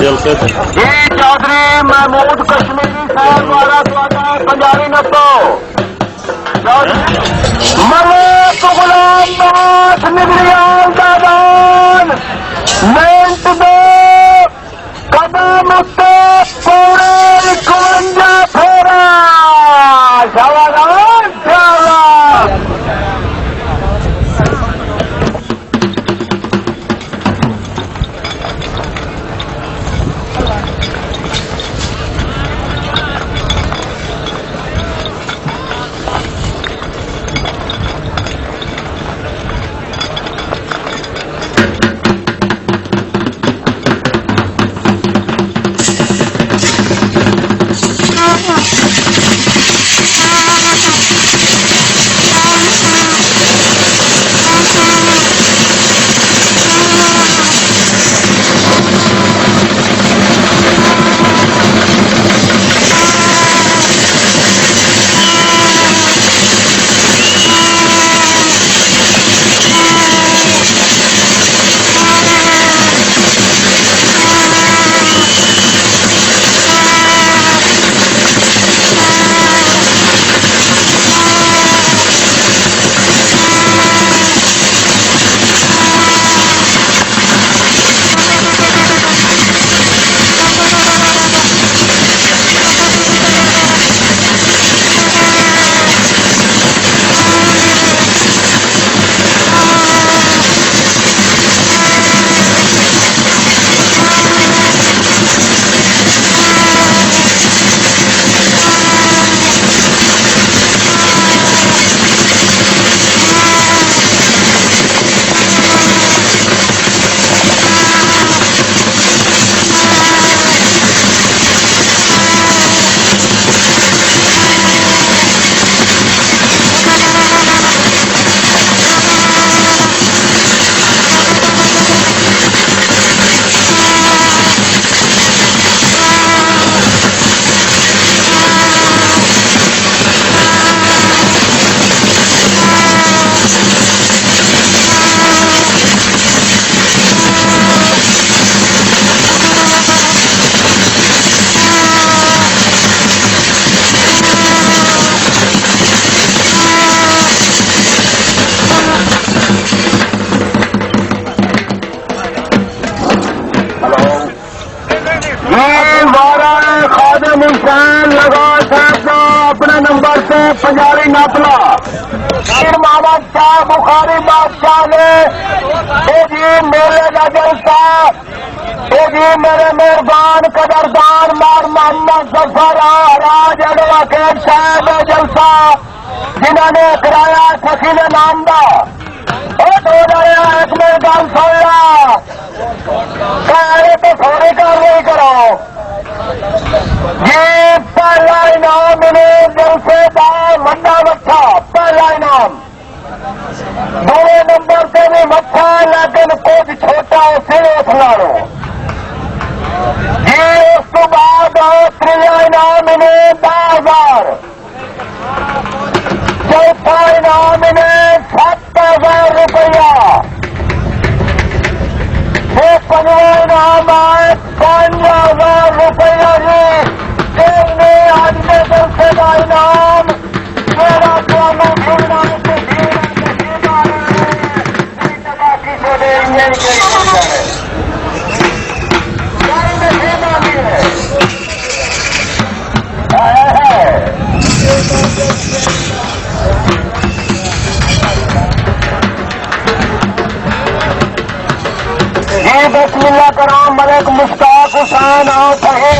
जलसे थे जी चौधरी महमूद कश्मीरी साहब द्वारा पंजाबी नब्बो मलिक गुलाम निगरियाल दादान मिनट दो कदम उत्ते पूरे 51 फेरा शाबाश शाबाश हुसैन लगा साहब अपने नंबर से पंजाबी नापला मोहम्मद शाह बुखारी बादशाह ने जी मेले का जलसा जी मेरे मेहरबान कदरदान मार मोहम्मद जफर राज एडवोकेट साहब जलसा जिन्होंने कराया सखी के नाम का एक मेरी गल सुन ला तो थोड़ी कार्रवाई करो जी। पहला इनाम मिले जलसे का मंडा मच्छा पहला इनाम, दूसरे नंबर से भी मच्छा लेकिन कुछ छोटा सिर उठला लो जी। उस तो बाद त्रीजा इनाम मिले 10,000, चौथा इनाम मिले 7,000 रुपया, ये पंजवा इनाम आए 5,000 रुपया जी। आज के जलसे का इनाम मेरा स्वामी बाकी से ये बिस्मिल्लाह कराम मलिक मुश्ताक हुसैन आओ कहे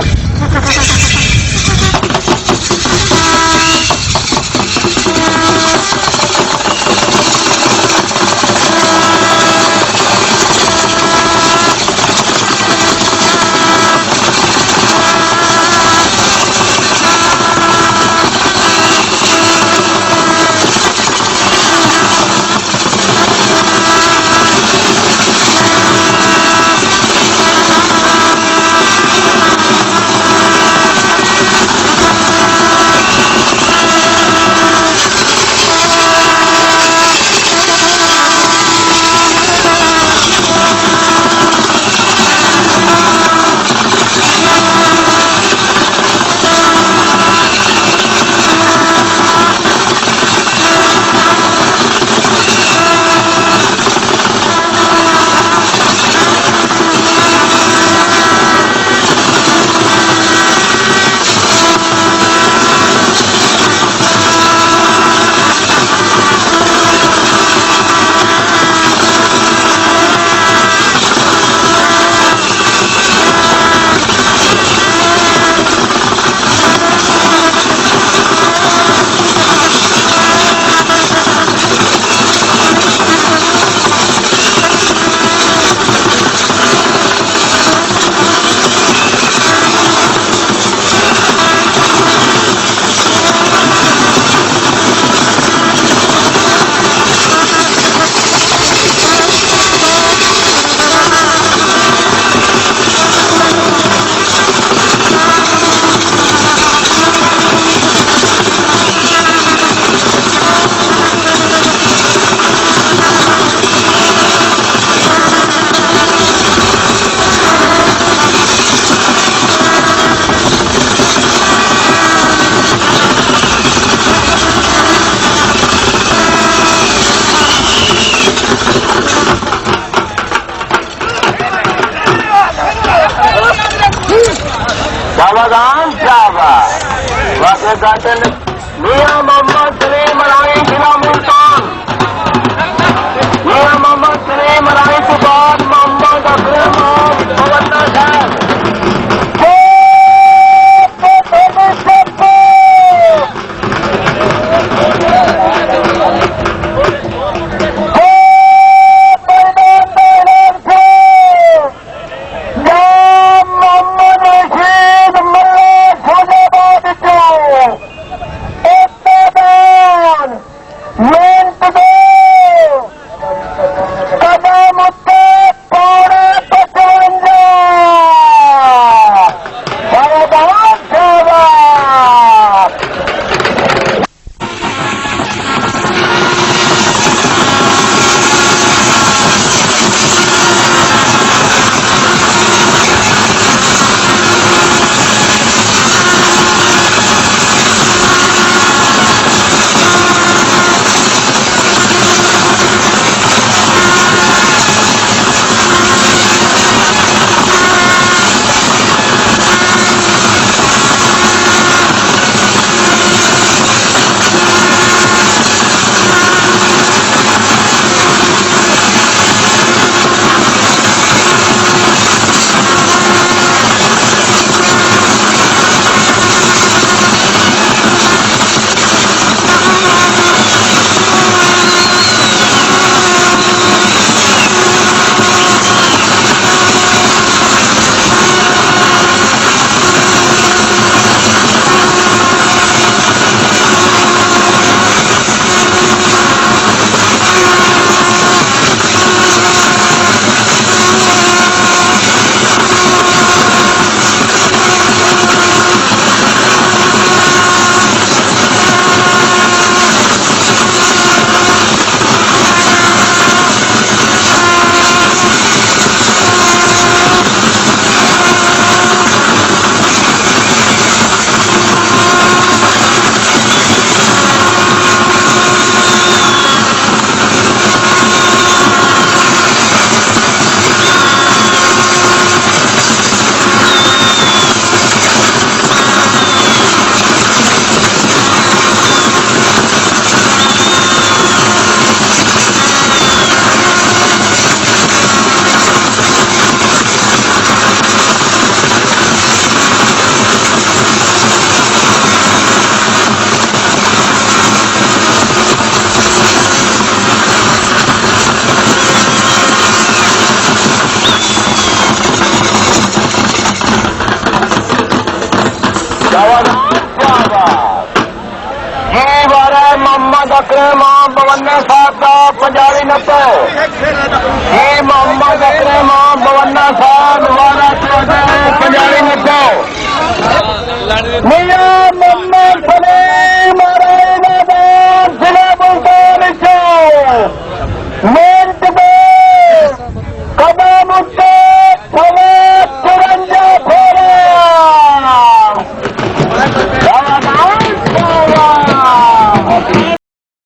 मियां मोहम्मद सलीम रानी जिला मुल्तान, मियां मोहम्मद सलीम रानी के बाद मोहम्मद अकरम गवर्नर साहब अकरम बवन्ना साहब का पंजाबी नब्बे जी मोहम्मद अकरम बवन्ना साहब वाला पंजाबी नब्बे मियां मोहम्मद